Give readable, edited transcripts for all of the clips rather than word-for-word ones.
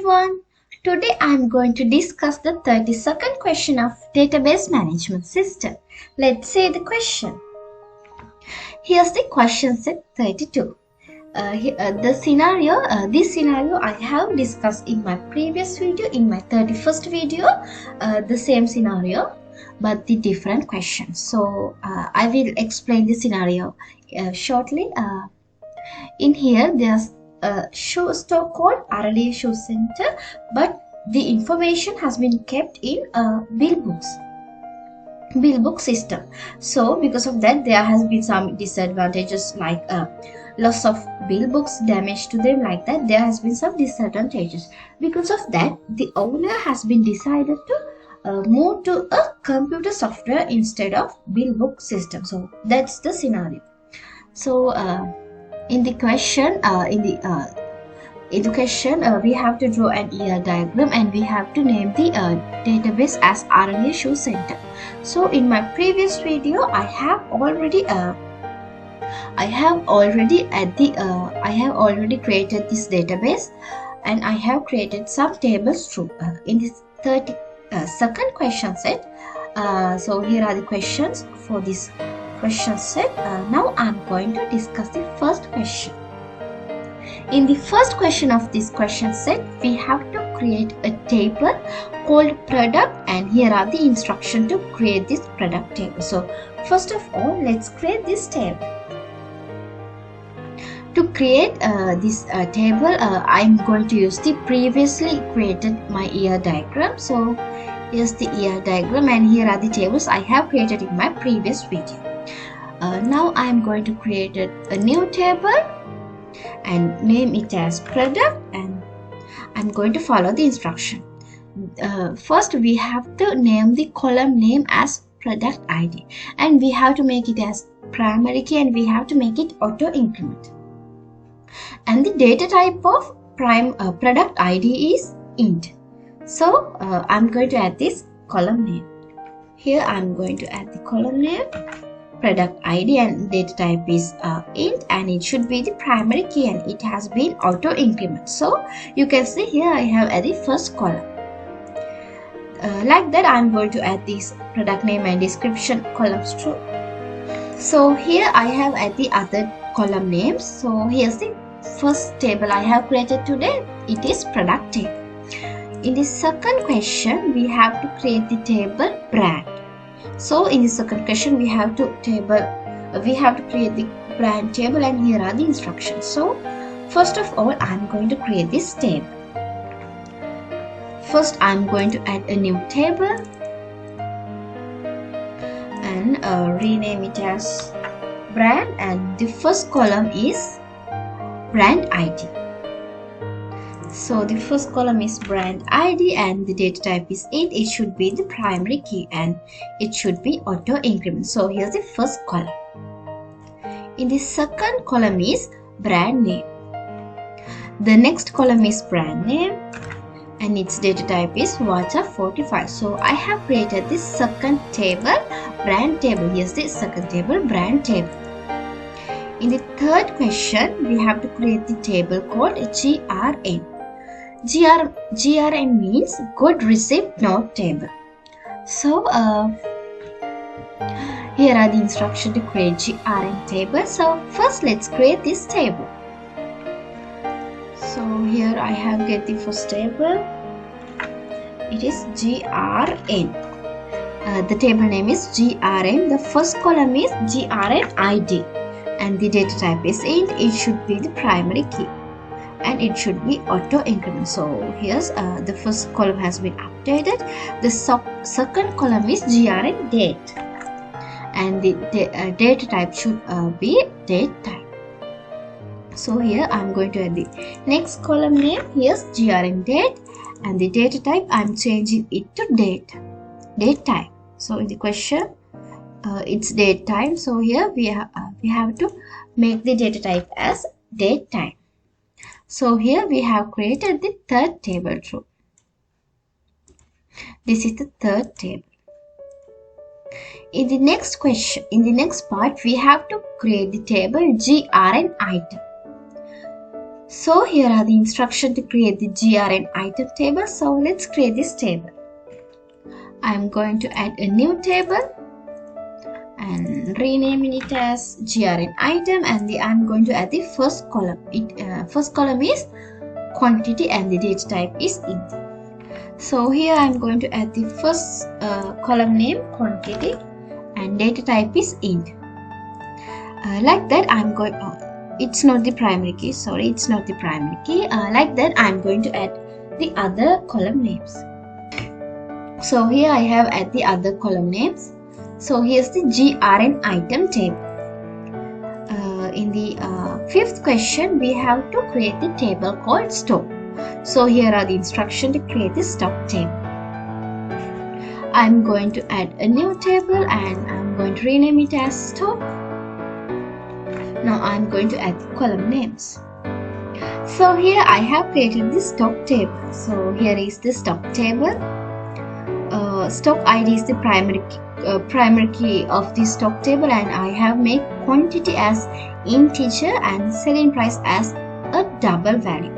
everyone. Today I am going to discuss the 32nd question of database management system. Let's say the question. Here's the question set 32. This scenario I have discussed in my previous video, in my 31st video, the same scenario but the different questions. So I will explain the scenario shortly. In here there's a show store called RLA Show Center, but the information has been kept in bill book system. So because of that there has been some disadvantages like loss of bill books, damage to them, like that. There has been some disadvantages. Because of that, the owner has been decided to move to a computer software instead of bill book system. So that's the scenario. So in the question, we have to draw an ER diagram and we have to name the database as RLA Show Center. So in my previous video, I have already created this database, and I have created some tables too in this 32nd question set. So here are the questions for this question set. Now I'm going to discuss the first question. In the first question of this question set, we have to create a table called product, and here are the instructions to create this product table. So first of all, let's create this table. To create this table, I'm going to use the previously created my ER diagram. So here's the ER diagram, and here are the tables I have created in my previous video. Now I'm going to create a new table and name it as product, and I'm going to follow the instruction. First we have to name the column name as product ID, and we have to make it as primary key, and we have to make it auto increment. And the data type of product ID is int. So I'm going to add this column name. Here I'm going to add the column name product ID, and data type is int, and it should be the primary key, and it has been auto increment. So you can see here I have added first column. Like that, I'm going to add this product name and description columns too. So here I have added the other column names. So here's the first table I have created today. It is product table. In the second question, we have to create the table brand. So in the second question, we have to create the brand table, and here are the instructions. So first of all, I'm going to create this table. First, I'm going to add a new table and rename it as brand, and the first column is brand ID. So the first column is brand ID, and the data type is int. It should be the primary key, and it should be auto increment. So here's the first column. In the second column is brand name. The next column is brand name, and its data type is water 45. So I have created this second table, brand table. Here's the second table, brand table. In the third question, we have to create the table called GRN. GRN means good receipt note table. So here are the instructions to create GRN table. So first let's create this table. So here I have get the first table. It is GRN. The table name is GRN. The first column is GRN ID, and the data type is int. It should be the primary key, and it should be auto increment. So here's the first column has been updated. The second column is GRN date, and the data type should be date type. So here I'm going to add the next column name. Here's GRN date, and the data type I'm changing it to date type. So in the question, it's date time. So here we have to make the data type as date time. So here we have created the third table too. This is the third table. In the next part, we have to create the table GRN item. So here are the instructions to create the GRN item table. So let's create this table. I'm going to add a new table and renaming it as GRN item, and I'm going to add the first column. First column is quantity and the data type is int. So here I'm going to add the first column name quantity and data type is int. Like that I'm going it's not the primary key, sorry, it's not the primary key. Like that I'm going to add the other column names. So here I have add the other column names. So here's the GRN item table. In the fifth question, we have to create the table called stock. So here are the instructions to create the stock table. I'm going to add a new table and I'm going to rename it as stock. Now I'm going to add the column names. So here I have created the stock table. So here is the stock table. Stock ID is the primary key of the stock table, and I have made quantity as integer and selling price as a double value.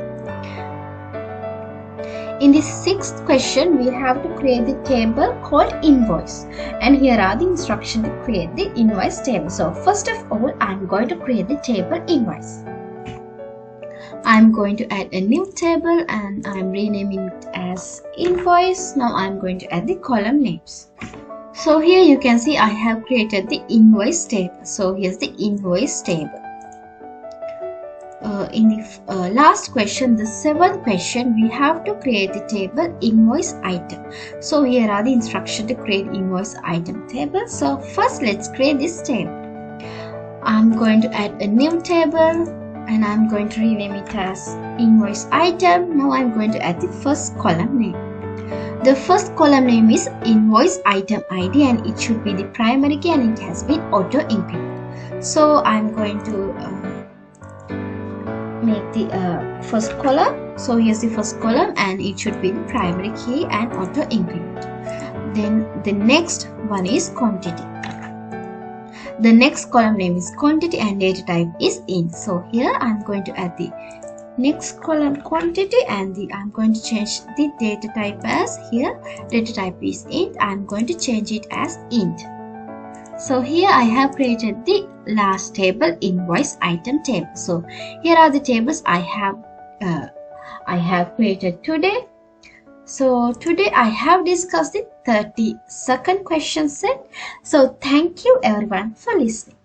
In the sixth question, we have to create the table called invoice, and here are the instructions to create the invoice table. So first of all, I'm going to create the table invoice. I'm going to add a new table and I'm renaming it as invoice. Now I'm going to add the column names. So here you can see I have created the invoice table. So here's the invoice table. In the last question, the seventh question, we have to create the table invoice item. So here are the instructions to create invoice item table. So first let's create this table. I'm going to add a new table and I'm going to rename it as invoice item. Now I'm going to add the first column name. The first column name is invoice item ID and it should be the primary key and it has been auto included. So I'm going to make the first column. So here's the first column and it should be the primary key and auto include. Then the next one is quantity. The next column name is quantity and data type is int. So here I'm going to add the next column quantity and I'm going to change the data type as here data type is int. I'm going to change it as int. So here I have created the last table invoice item table. So here are the tables I have created today. So today I have discussed the 32nd question set. So thank you everyone for listening.